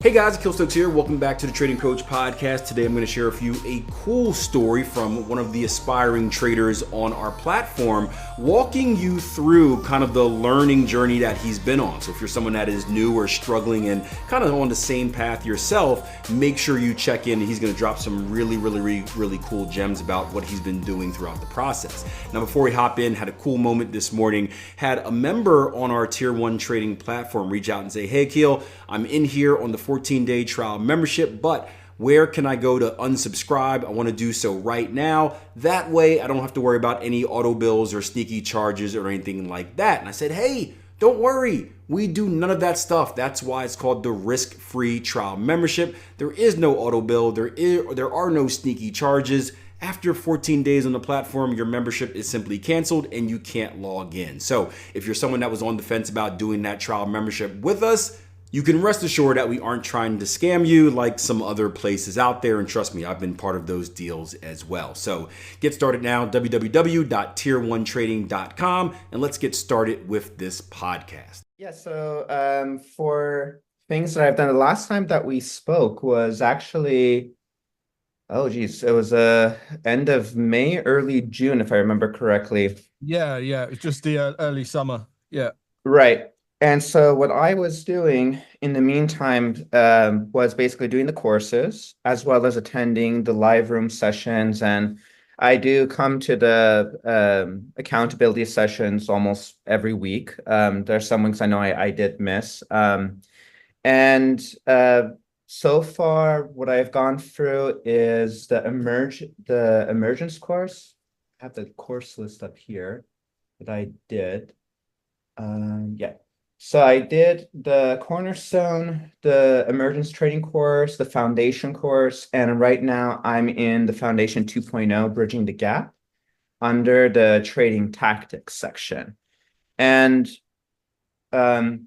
Hey guys, Akil here. Welcome back to the Trading Coach Podcast. Today I'm going to share with you a cool story from one of the aspiring traders on our platform, walking you through kind of the learning journey that he's been on. So if you're someone that is new or struggling and kind of on the same path yourself, make sure you check in. He's going to drop some really cool gems about what he's been doing throughout the process. Now, before we hop in, had a cool moment this morning. Had a member on our Tier 1 trading platform reach out and say, hey Akil, I'm in here on the 14-day trial membership, but where can I go to unsubscribe? I want to do so right now. That way I don't have to worry about any auto bills or sneaky charges or anything like that. And I said, hey, don't worry. We do none of that stuff. That's why it's called the risk-free trial membership. There is no auto bill. There are no sneaky charges. After 14 days on the platform, your membership is simply canceled and you can't log in. So if you're someone that was on the fence about doing that trial membership with us, you can rest assured that we aren't trying to scam you like some other places out there. And trust me, I've been part of those deals as well. So get started now, www.tier1trading.com, and let's get started with this podcast. Yeah, so for things that I've done, the last time that we spoke was actually, it was end of May, early June, if I remember correctly. Yeah, it's just the early summer. Yeah. Right. And so what I was doing in the meantime was basically doing the courses as well as attending the live room sessions. And I do come to the accountability sessions almost every week. There's some weeks I know I did miss. And so far, what I've gone through is the emergence course. I have the course list up here that I did. Yeah. So I did the Cornerstone, the Emergence Trading course, the Foundation course, and right now I'm in the Foundation 2.0, Bridging the Gap, under the Trading Tactics section. And although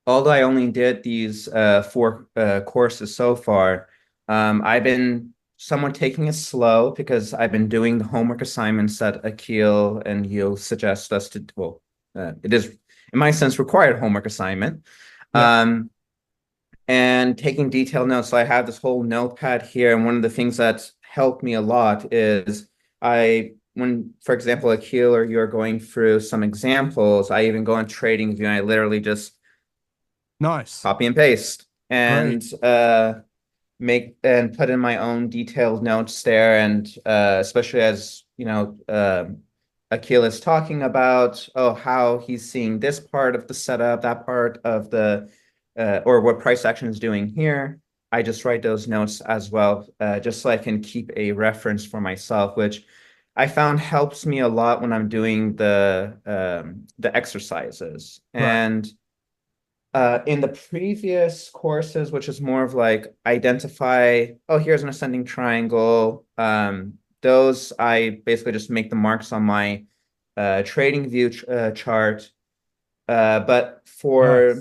I only did these four courses so far, I've been somewhat taking it slow because I've been doing the homework assignments that Akil and you'll suggest us to, well, it is, in my sense, required homework assignment. Yeah. And taking detailed notes. So I have this whole notepad here. And one of the things that's helped me a lot is when, for example, Akil or you're going through some examples, I even go on TradingView and I literally just copy and paste and make and put in my own detailed notes there. And especially as, you know, Akil is talking about, how he's seeing this part of the setup, that part of the, or what price action is doing here. I just write those notes as well, just so I can keep a reference for myself, which I found helps me a lot when I'm doing the exercises. Right. And in the previous courses, which is more of like identify, here's an ascending triangle, those I basically just make the marks on my TradingView chart. But for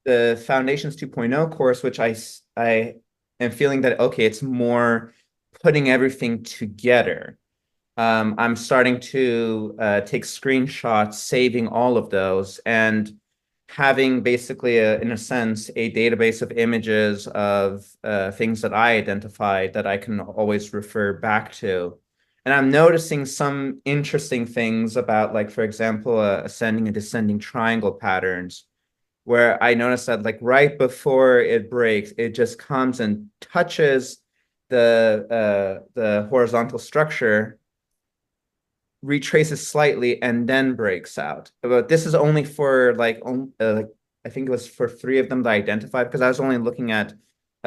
the Foundations 2.0 course, which I am feeling that, it's more putting everything together. I'm starting to take screenshots, saving all of those, and having basically, in a sense, a database of images of things that I identified that I can always refer back to. And I'm noticing some interesting things about, like, for example, ascending and descending triangle patterns, where I noticed that, like, right before it breaks, it just comes and touches the horizontal structure, retraces slightly, and then breaks out. But this is only for like I think it was for 3 of them that I identified, because I was only looking at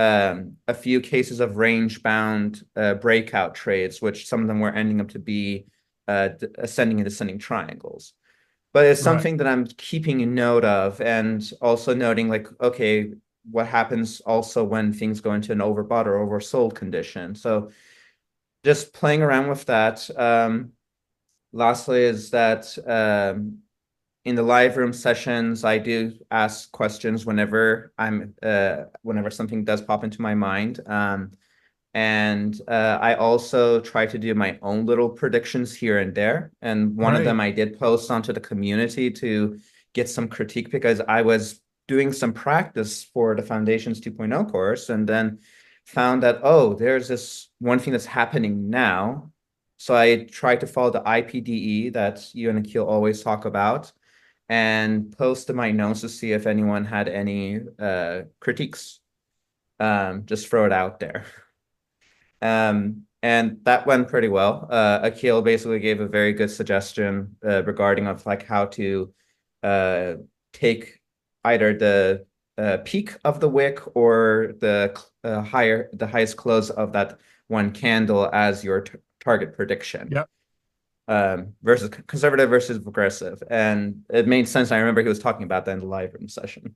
a few cases of range-bound breakout trades, which some of them were ending up to be ascending and descending triangles. But it's something that I'm keeping a note of, and also noting, like, okay, what happens also when things go into an overbought or oversold condition. So just playing around with that. Lastly is that in the live room sessions, I do ask questions whenever whenever something does pop into my mind. And I also try to do my own little predictions here and there. And one of them I did post onto the community to get some critique, because I was doing some practice for the Foundations 2.0 course, and then found that, oh, there's this one thing that's happening now. So I tried to follow the IPDE that you and Akil always talk about, and posted my notes to see if anyone had any critiques. Just throw it out there. And that went pretty well. Akil basically gave a very good suggestion regarding of like how to take either the peak of the wick or the highest close of that one candle as your target prediction. Yeah. Versus conservative versus progressive. And it made sense. I remember he was talking about that in the live room session.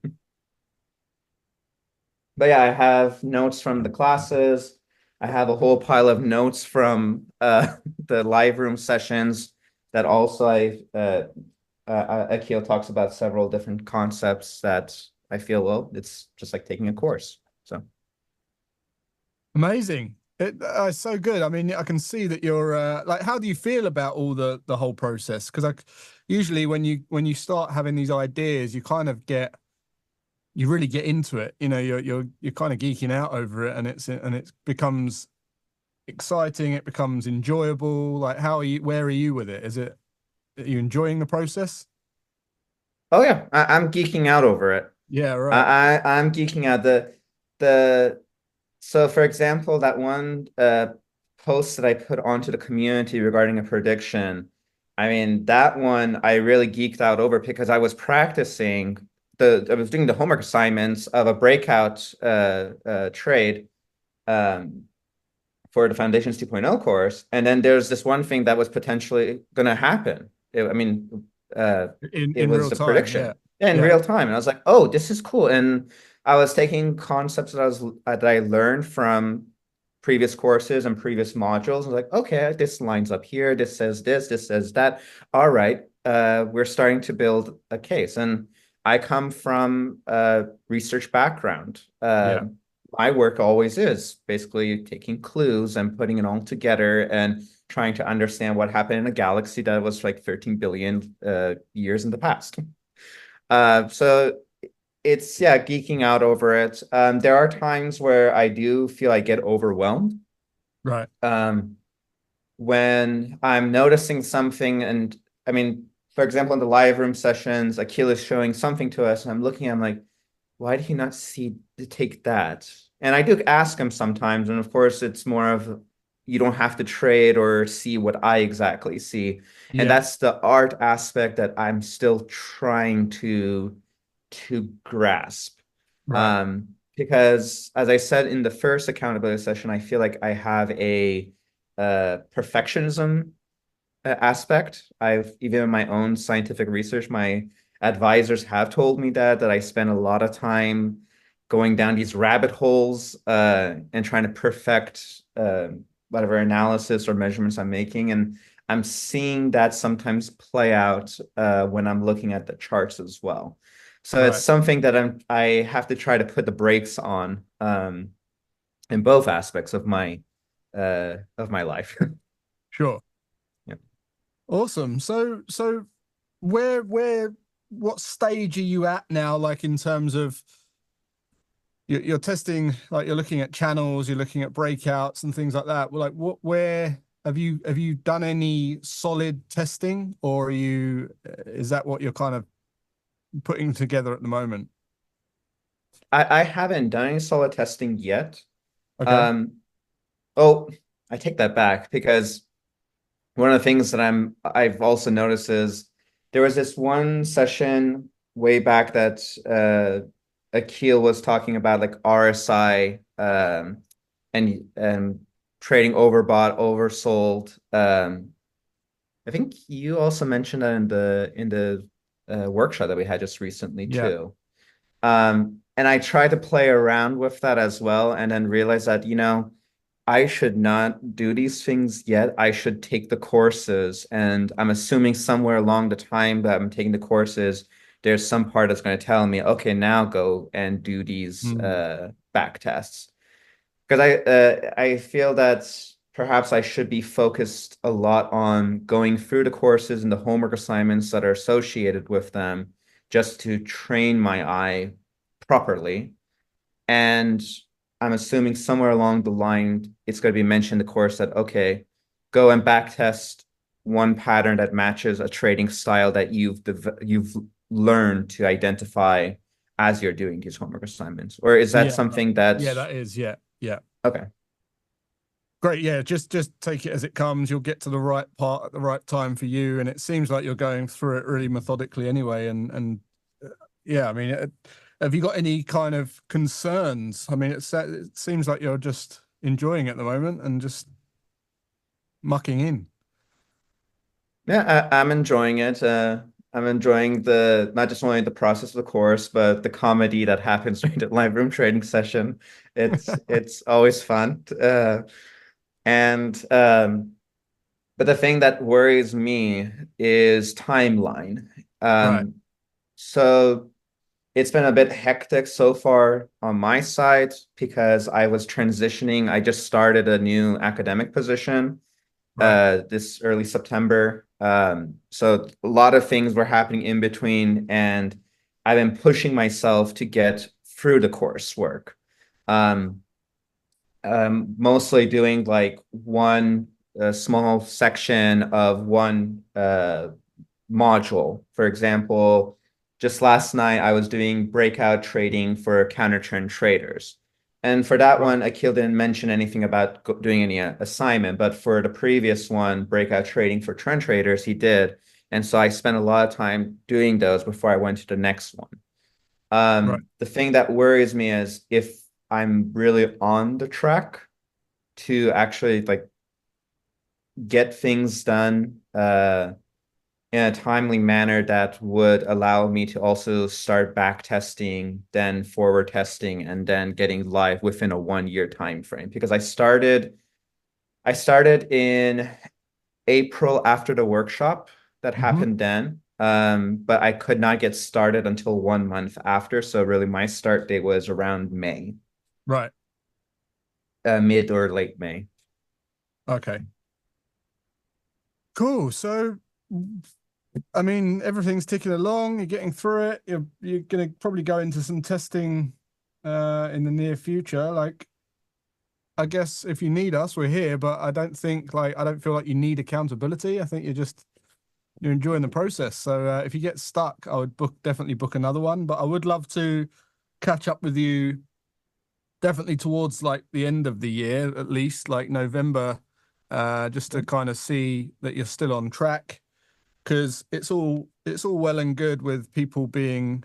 But yeah, I have notes from the classes. I have a whole pile of notes from the live room sessions that also Akil talks about several different concepts that I feel, well, it's just like taking a course. So Amazing. It's so good. I mean, I can see that you're like, how do you feel about all the whole process? Because I usually when you start having these ideas, you really get into it. You know, you're kind of geeking out over it, and it becomes exciting. It becomes enjoyable. Like, where are you with it? Are you enjoying the process? oh yeah, I'm geeking out over it. Yeah, right. I'm geeking out. The So for example, that one post that I put onto the community regarding a prediction, I mean, that one I really geeked out over because I was practicing I was doing the homework assignments of a breakout trade for the Foundations 2.0 course. And then there's this one thing that was potentially going to happen. I mean, it In real was a time. Yeah. prediction in Yeah. real time. And I was like, oh, this is cool. And I was taking concepts that I learned from previous courses and previous modules. I was like, okay, this lines up here. This says this says that. All right, we're starting to build a case. And I come from a research background. Yeah. My work always is basically taking clues and putting it all together and trying to understand what happened in a galaxy that was like 13 billion years in the past. So it's, yeah, geeking out over it. There are times where I do feel I get overwhelmed. Right. When I'm noticing something, and I mean, for example, in the live room sessions, Akil is showing something to us, and I'm like, why did he not take that? And I do ask him sometimes, and of course, it's more of you don't have to trade or see what I exactly see. And Yeah. that's the art aspect that I'm still trying to grasp. Right. Because as I said in the first accountability session, I feel like I have a perfectionism aspect. I've even in my own scientific research, my advisors have told me that I spend a lot of time going down these rabbit holes and trying to perfect whatever analysis or measurements I'm making. And I'm seeing that sometimes play out when I'm looking at the charts as well. So it's Right. something that I have to try to put the brakes on in both aspects of my life. Sure. Yeah. Awesome. So what stage are you at now? Like in terms of you're testing, like you're looking at channels, you're looking at breakouts and things like that. Well, like where have you done any solid testing, or is that what you're kind of putting together at the moment? I haven't done any solid testing yet. Okay. Um, oh, I take that back because one of the things that I've also noticed is there was this one session way back that Akil was talking about like RSI and trading overbought, oversold. I think you also mentioned that in the workshop that we had just recently Yeah. too. And I tried to play around with that as well, and then realized that, I should not do these things yet. I should take the courses. And I'm assuming somewhere along the time that I'm taking the courses, there's some part that's going to tell me, okay, now go and do these Mm. back tests. Because I feel that perhaps I should be focused a lot on going through the courses and the homework assignments that are associated with them, just to train my eye properly. And I'm assuming somewhere along the line, it's going to be mentioned in the course that, okay, go and back test one pattern that matches a trading style that you've learned to identify as you're doing these homework assignments. Or is that Yeah, something yeah, that's that is, yeah, yeah. okay? Great, yeah. Just take it as it comes. You'll get to the right part at the right time for you, and it seems like you're going through it really methodically anyway. And yeah, I mean, have you got any kind of concerns? I mean, it seems like you're just enjoying it at the moment and just mucking in. Yeah, I'm enjoying it. I'm enjoying not just only the process of the course, but the comedy that happens during the live room trading session. It's always fun. And but the thing that worries me is timeline. Right, So it's been a bit hectic so far on my side because I was transitioning. I just started a new academic position right, this early September. So a lot of things were happening in between, and I've been pushing myself to get through the coursework. Um, Mostly doing like one small section of one module. For example, just last night I was doing breakout trading for counter trend traders. And for that right. one, Akil didn't mention anything about doing any assignment, but for the previous one, breakout trading for trend traders, he did. And so I spent a lot of time doing those before I went to the next one. Right. The thing that worries me is if I'm really on the track to actually like get things done in a timely manner that would allow me to also start back testing, then forward testing, and then getting live within a 1 year time frame. Because I started in April after the workshop that Hmm. happened then. But I could not get started until 1 month after. So really my start date was around May, Right. mid or late May. Okay. Cool. So, I mean, everything's ticking along. You're getting through it. You're gonna probably go into some testing in the near future. Like, I guess if you need us, we're here, but I don't feel like you need accountability. I think you're enjoying the process. So if you get stuck, I would definitely book another one. But I would love to catch up with you definitely towards like the end of the year, at least like November, just to kind of see that you're still on track. Because it's all well and good with people being,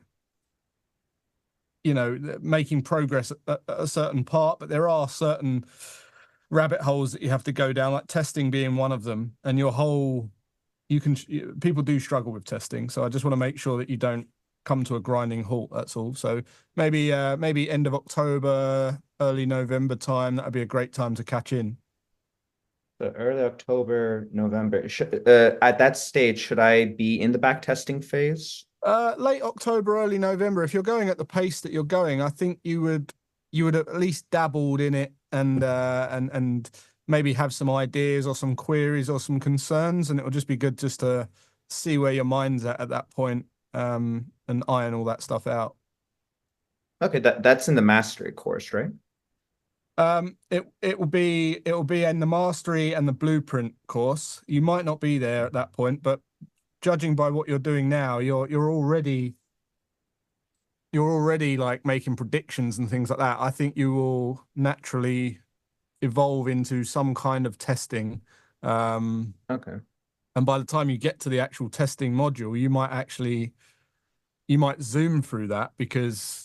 making progress at a certain part, but there are certain rabbit holes that you have to go down, like testing being one of them. And people do struggle with testing, so I just want to make sure that you don't come to a grinding halt. That's all. So maybe end of October, early November time. That'd be a great time to catch in. So early October, November. At that stage, should I be in the back testing phase? Late October, early November. If you're going at the pace that you're going, I think you would have at least dabbled in it and maybe have some ideas or some queries or some concerns, and it will just be good just to see where your mind's at that point, and iron all that stuff out. Okay, that's in the mastery course, right? It will be in the mastery and the blueprint course. You might not be there at that point, but judging by what you're doing now, you're already like making predictions and things like that. I think you will naturally evolve into some kind of testing. Um, Okay. and by the time you get to the actual testing module, you might zoom through that because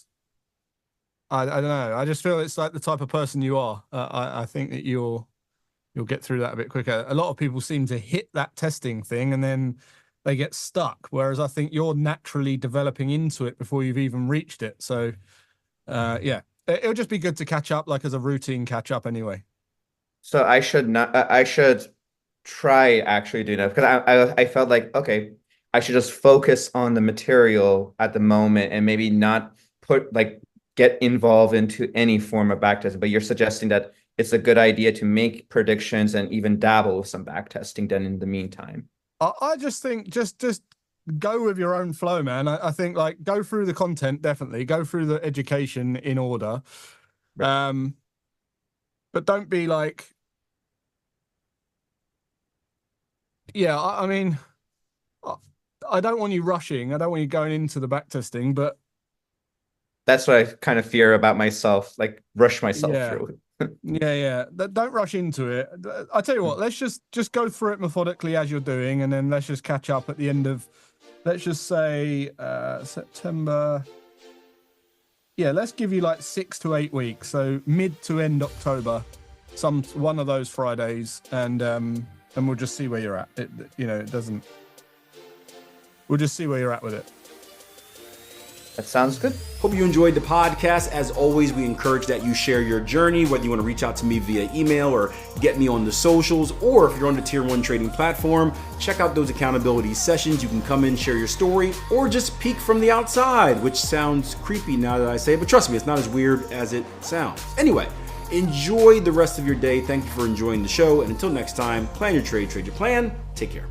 I don't know. I just feel it's like the type of person you are. I think that you'll get through that a bit quicker. A lot of people seem to hit that testing thing and then they get stuck, whereas I think you're naturally developing into it before you've even reached it. So, yeah, it'll just be good to catch up, like as a routine catch up anyway. So I should not. I should try actually doing that because I felt like okay, I should just focus on the material at the moment and maybe not put like get involved into any form of backtesting. But you're suggesting that it's a good idea to make predictions and even dabble with some backtesting then in the meantime. I just think just go with your own flow, man. I think like go through the content, definitely go through the education in order. Right. But don't be like, yeah, I mean, I don't want you rushing. I don't want you going into the backtesting, but That's what I kind of fear about myself, like rush myself yeah, through. yeah. Don't rush into it. I tell you what, let's just go through it methodically as you're doing, and then let's just catch up at the end of, let's just say September. Yeah, let's give you like 6 to 8 weeks, so mid to end October, one of those Fridays, and we'll just see where you're at. It doesn't. We'll just see where you're at with it. That sounds good. Hope you enjoyed the podcast. As always, we encourage that you share your journey, whether you want to reach out to me via email or get me on the socials, or if you're on the Tier 1 trading platform, check out those accountability sessions. You can come in, share your story, or just peek from the outside, which sounds creepy now that I say it, but trust me, it's not as weird as it sounds. Anyway, enjoy the rest of your day. Thank you for enjoying the show, and until next time, plan your trade, trade your plan. Take care.